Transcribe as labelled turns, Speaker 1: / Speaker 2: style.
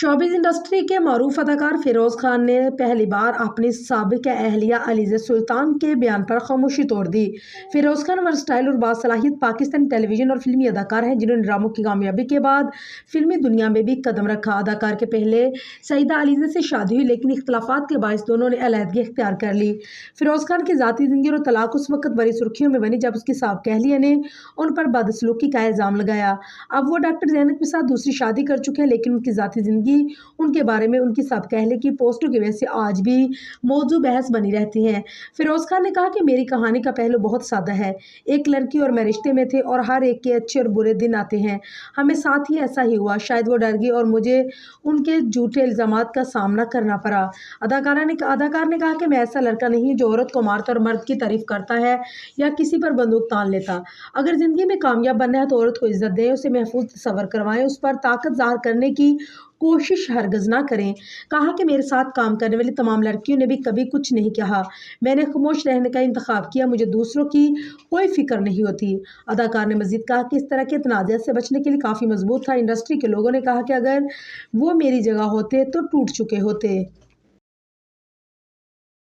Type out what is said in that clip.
Speaker 1: Showbiz industry के मरूफ अदाकार फिरोज खान ने पहली बार अपनी साबिक अहलिया अलीज़ा सुल्तान के बयान पर खामोशी तोड़ दी। फिरोज खान वर्सटाइल और बासलाहियत पाकिस्तानी टेलीविजन और फिल्मी अदाकार हैं जिन्होंने ड्रामों की कामयाबी के बाद फिल्मी दुनिया में भी कदम रखा। अदाकार के पहले सईदा अलीज़ा से शादी हुई, लेकिन इख्तलाफात के बायस दोनों ने अलहदगी इख्तियार कर ली। फिरोज खान की ज़ाती ज़िंदगी और तलाक उस वक्त बड़ी सुर्खियों में बनी जब उसकी साबिक अहलिया ने उन पर बदसलूकी का इल्ज़ाम लगाया। अब वो डॉक्टर ज़ैनब के साथ दूसरी शादी कर चुके हैं, लेकिन उनकी ज़ाती ज़िंदगी उनके बारे में उनकी साबिक अहलिया की पोस्टों की वजह से आज भी मौजू बहस बनी रहती है। फिरोज खान ने कहा कि मेरी कहानी का पहलू बहुत सादा है। एक लड़की और मैं रिश्ते में थे और हर एक के अच्छे और बुरे दिन आते हैं। हमें साथ ही ऐसा ही हुआ। शायद वो डर गई और मुझे उनके झूठे इल्ज़ामात का सामना करना पड़ा। अदाकार ने कहा कि मैं ऐसा लड़का नहीं जो औरत को मारता और मर्द की तारीफ करता है या किसी पर बंदूक तान लेता। अगर ज़िंदगी में कामयाब बनना है तो औरत को इज्जत दें, उसे महफूज तसव्वुर करवाएं, उस पर ताकत ज़ाहिर करने की कोशिश हरगिज़ ना करें। कहा कि मेरे साथ काम करने वाली तमाम लड़कियों ने भी कभी कुछ नहीं कहा। मैंने खामोश रहने का इंतखाब किया, मुझे दूसरों की कोई फिक्र नहीं होती। अदाकार ने मजीद कहा कि इस तरह के तनाज़े से बचने के लिए काफ़ी मजबूत था। इंडस्ट्री के लोगों ने कहा कि अगर वो मेरी जगह होते तो टूट चुके होते।